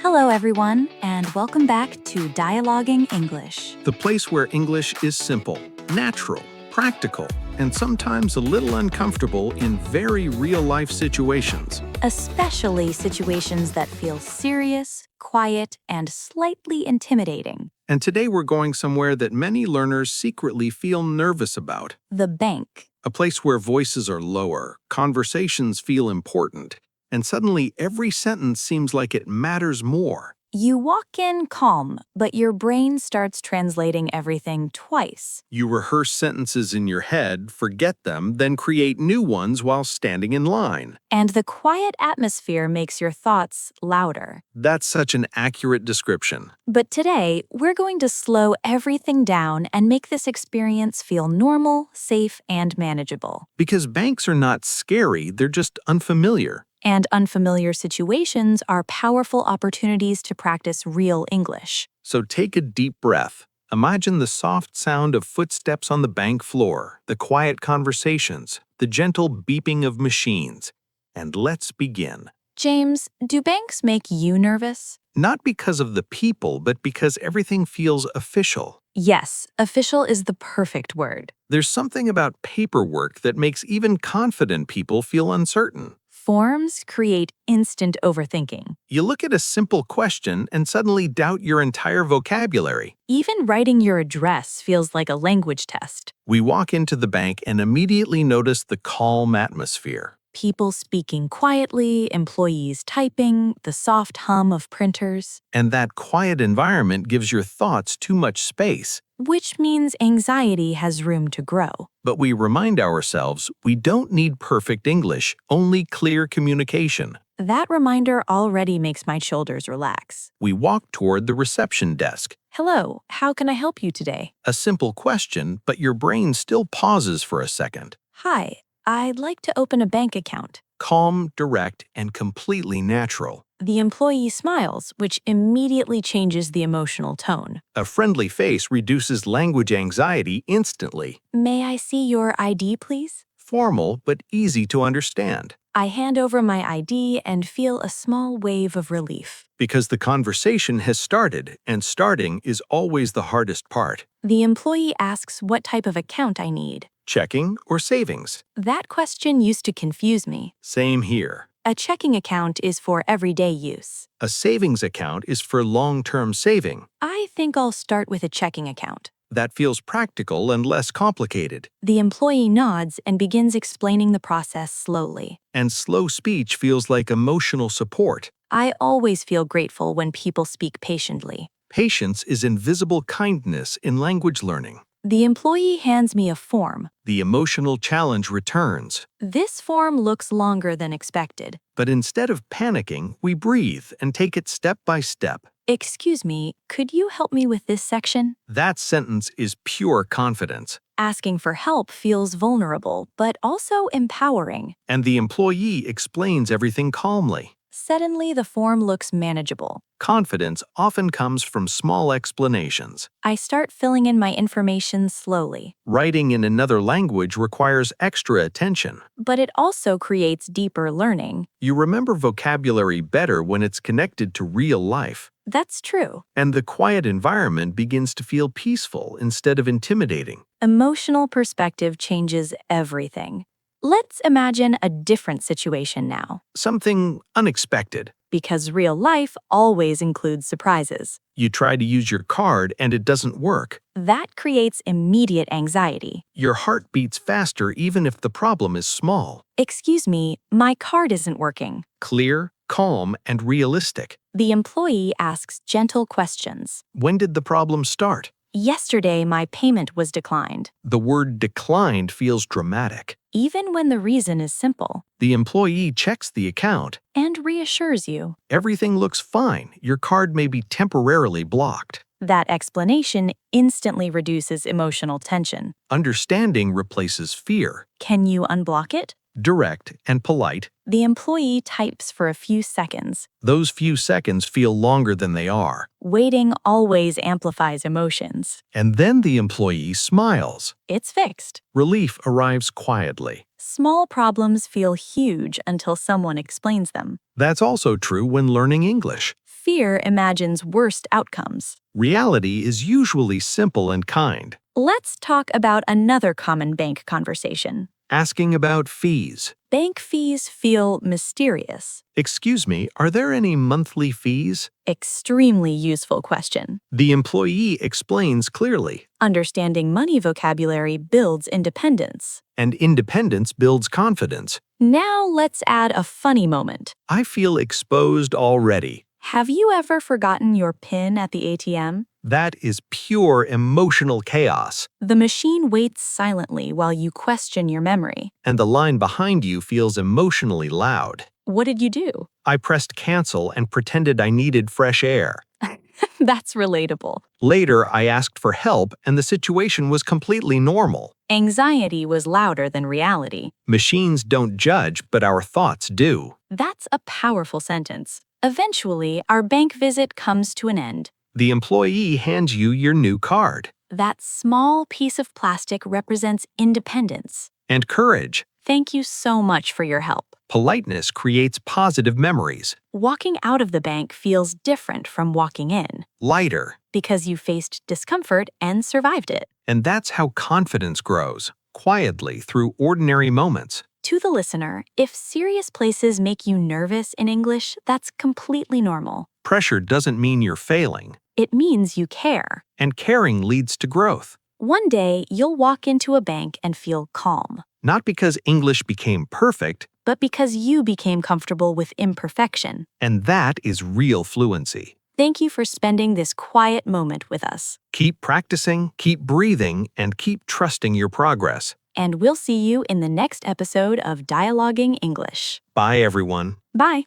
Hello, everyone, and welcome back to Dialoguing English. The place where English is simple, natural, practical, and sometimes a little uncomfortable in very real-life situations. Especially situations that feel serious, quiet, and slightly intimidating. And today we're going somewhere that many learners secretly feel nervous about. The bank. A place where voices are lower, conversations feel important, and suddenly every sentence seems like it matters more. You walk in calm, but your brain starts translating everything twice. You rehearse sentences in your head, forget them, then create new ones while standing in line. And the quiet atmosphere makes your thoughts louder. That's such an accurate description. But today, we're going to slow everything down and make this experience feel normal, safe, and manageable. Because banks are not scary, they're just unfamiliar. And unfamiliar situations are powerful opportunities to practice real English. So take a deep breath. Imagine the soft sound of footsteps on the bank floor, the quiet conversations, the gentle beeping of machines. And let's begin. James, do banks make you nervous? Not because of the people, but because everything feels official. Yes, official is the perfect word. There's something about paperwork that makes even confident people feel uncertain. Forms create instant overthinking. You look at a simple question and suddenly doubt your entire vocabulary. Even writing your address feels like a language test. We walk into the bank and immediately notice the calm atmosphere. People speaking quietly, employees typing, the soft hum of printers. And that quiet environment gives your thoughts too much space. Which means anxiety has room to grow. But we remind ourselves we don't need perfect English, only clear communication. That reminder already makes my shoulders relax. We walk toward the reception desk. Hello, how can I help you today? A simple question, but your brain still pauses for a second. Hi, I'd like to open a bank account. Calm, direct, and completely natural. The employee smiles, which immediately changes the emotional tone. A friendly face reduces language anxiety instantly. May I see your ID, please? Formal, but easy to understand. I hand over my ID and feel a small wave of relief. Because the conversation has started, and starting is always the hardest part. The employee asks what type of account I need. Checking or savings? That question used to confuse me. Same here. A checking account is for everyday use. A savings account is for long-term saving. I think I'll start with a checking account. That feels practical and less complicated. The employee nods and begins explaining the process slowly. And slow speech feels like emotional support. I always feel grateful when people speak patiently. Patience is invisible kindness in language learning. The employee hands me a form. The emotional challenge returns. This form looks longer than expected. But instead of panicking, we breathe and take it step by step. Excuse me, could you help me with this section? That sentence is pure confidence. Asking for help feels vulnerable, but also empowering. And the employee explains everything calmly. Suddenly, the form looks manageable. Confidence often comes from small explanations. I start filling in my information slowly. Writing in another language requires extra attention. But it also creates deeper learning. You remember vocabulary better when it's connected to real life. That's true. And the quiet environment begins to feel peaceful instead of intimidating. Emotional perspective changes everything. Let's imagine a different situation now. Something unexpected. Because real life always includes surprises. You try to use your card and it doesn't work. That creates immediate anxiety. Your heart beats faster even if the problem is small. Excuse me, my card isn't working. Clear, calm, and realistic. The employee asks gentle questions. When did the problem start? Yesterday, my payment was declined. The word declined feels dramatic. Even when the reason is simple. The employee checks the account. And reassures you. Everything looks fine. Your card may be temporarily blocked. That explanation instantly reduces emotional tension. Understanding replaces fear. Can you unblock it? Direct and polite. The employee types for a few seconds. Those few seconds feel longer than they are. Waiting always amplifies emotions. And then the employee smiles. It's fixed. Relief arrives quietly. Small problems feel huge until someone explains them. That's also true when learning English. fear imagines worst outcomes. Reality is usually simple and kind. Let's talk about another common bank conversation. Asking about fees. Bank fees feel mysterious. Excuse me, are there any monthly fees? Extremely useful question. The employee explains clearly. Understanding money vocabulary builds independence. And independence builds confidence. Now let's add a funny moment. I feel exposed already. Have you ever forgotten your PIN at the ATM? That is pure emotional chaos. The machine waits silently while you question your memory. And the line behind you feels emotionally loud. What did you do? I pressed cancel and pretended I needed fresh air. That's relatable. Later, I asked for help and the situation was completely normal. Anxiety was louder than reality. Machines don't judge, but our thoughts do. That's a powerful sentence. Eventually, our bank visit comes to an end. The employee hands you your new card. That small piece of plastic represents independence. And courage. Thank you so much for your help. Politeness creates positive memories. Walking out of the bank feels different from walking in. Lighter. Because you faced discomfort and survived it. And that's how confidence grows, quietly through ordinary moments. To the listener, if serious places make you nervous in English, that's completely normal. Pressure doesn't mean you're failing. It means you care. And caring leads to growth. One day, you'll walk into a bank and feel calm. Not because English became perfect, but because you became comfortable with imperfection. And that is real fluency. Thank you for spending this quiet moment with us. Keep practicing, keep breathing, and keep trusting your progress. And we'll see you in the next episode of Dialoguing English. Bye, everyone. Bye.